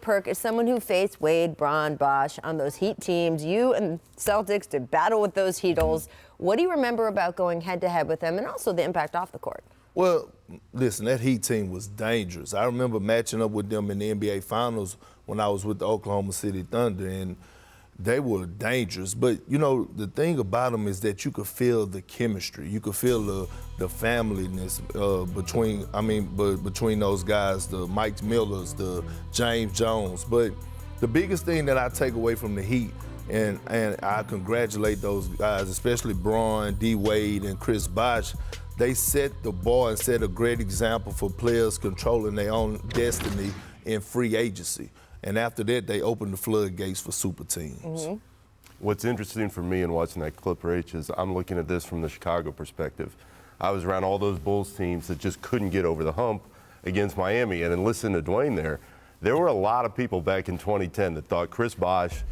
Perk, is someone who faced Wade, Bron, Bosh on those Heat teams. You and Celtics did battle with those Heatles. What do you remember about going head-to-head with them and also the impact off the court? Well, listen, that Heat team was dangerous. I remember matching up with them in the NBA Finals when I was with the Oklahoma City Thunder, and they were dangerous. But, you know, the thing about them is that you could feel the chemistry. You could feel the familyness between those guys, the Mike Millers, the James Jones. But the biggest thing that I take away from the Heat, and I congratulate those guys, especially Bron, D. Wade, and Chris Bosh, they set the bar and set a great example for players controlling their own destiny in free agency. And after that, they opened the floodgates for super teams. Mm-hmm. What's interesting for me in watching that Clipper H is I'm looking at this from the Chicago perspective. I was around all those Bulls teams that just couldn't get over the hump against Miami. And then listen to Dwyane there were a lot of people back in 2010 that thought Chris Bosh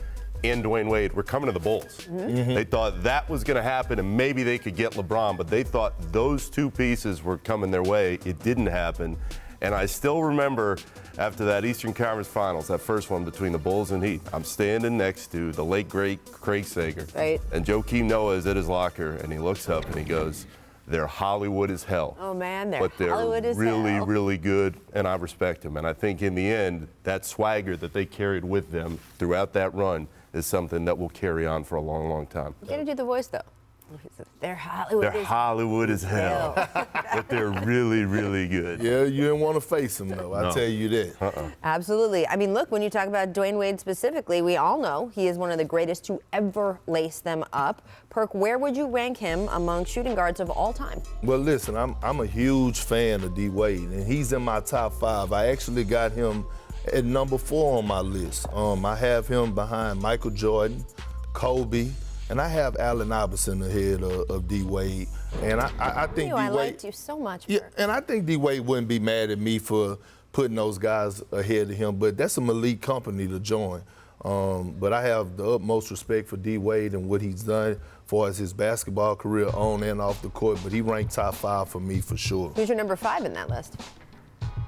and Dwyane Wade were coming to the Bulls. Mm-hmm. They thought that was going to happen and maybe they could get LeBron, but they thought those two pieces were coming their way. It didn't happen. And I still remember after that Eastern Conference Finals, that first one between the Bulls and Heat, I'm standing next to the late, great Craig Sager. Right. And Joakim Noah is at his locker, and he looks up and he goes, they're Hollywood as hell. Oh, man, but they're Hollywood as really, hell. really good, and I respect them. And I think in the end, that swagger that they carried with them throughout that run is something that will carry on for a long, long time. You gotta do the voice, though. They're Hollywood as hell. But they're really, really good. Yeah, you didn't want to face them, though. I'll tell you that. Absolutely. I mean, look, when you talk about Dwyane Wade specifically, we all know he is one of the greatest to ever lace them up. Perk, where would you rank him among shooting guards of all time? Well, listen, I'm a huge fan of D. Wade, and he's in my top 5. I actually got him at number 4 on my list. I have him behind Michael Jordan, Kobe, and I have Allen Iverson ahead of D. Wade. And I think D. Wade. I liked you so much. Yeah, and I think D. Wade wouldn't be mad at me for putting those guys ahead of him, but that's some elite company to join. But I have the utmost respect for D. Wade and what he's done as far as his basketball career on and off the court, but he ranked top 5 for me for sure. Who's your number 5 in that list?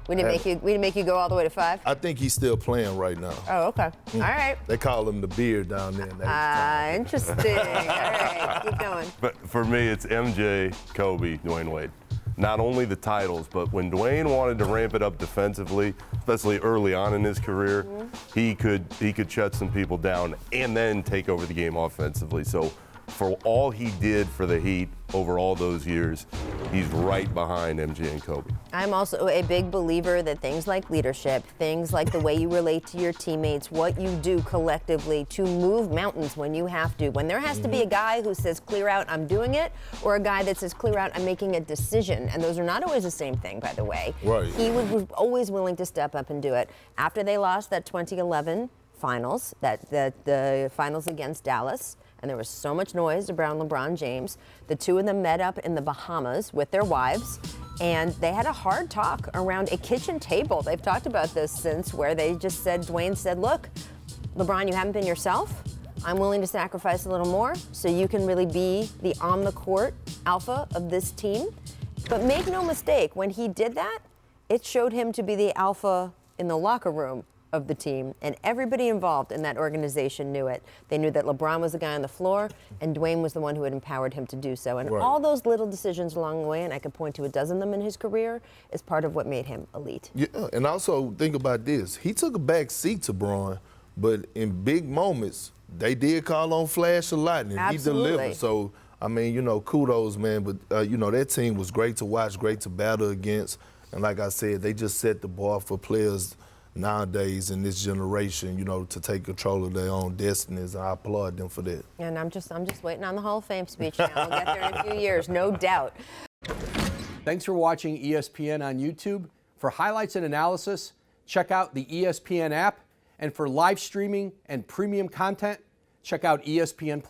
We didn't make you go all the way to 5? I think he's still playing right now. Oh, okay. All right. They call him the beard down there. Interesting. All right, keep going. But for me, it's MJ, Kobe, Dwyane Wade. Not only the titles, but when Dwyane wanted to ramp it up defensively, especially early on in his career, he could shut some people down and then take over the game offensively. So for all he did for the Heat over all those years, he's right behind MJ and Kobe. I'm also a big believer that things like leadership, things like the way you relate to your teammates, what you do collectively to move mountains when you have to. When there has to be a guy who says, clear out, I'm doing it, or a guy that says, clear out, I'm making a decision. And those are not always the same thing, by the way. Right. He was always willing to step up and do it. After they lost that 2011 finals, the finals against Dallas, and there was so much noise around LeBron James, the two of them met up in the Bahamas with their wives, and they had a hard talk around a kitchen table. They've talked about this since, where they just said, Dwyane said, look, LeBron, you haven't been yourself. I'm willing to sacrifice a little more so you can really be the on-the-court alpha of this team. But make no mistake, when he did that, it showed him to be the alpha in the locker room of the team, and everybody involved in that organization knew it. They knew that LeBron was the guy on the floor, and Dwyane was the one who had empowered him to do so. And all those little decisions along the way, and I could point to a dozen of them in his career, is part of what made him elite. Yeah, and also think about this. He took a back seat to Bron, but in big moments, they did call on Flash a lot, and he delivered. So, I mean, you know, kudos, man. But, you know, that team was great to watch, great to battle against. And like I said, they just set the bar for players nowadays in this generation, you know, to take control of their own destinies, and I applaud them for that. And I'm just waiting on the Hall of Fame speech now. We'll get there in a few years, no doubt. Thanks for watching ESPN on YouTube. For highlights and analysis, check out the ESPN app, and for live streaming and premium content, check out ESPN+.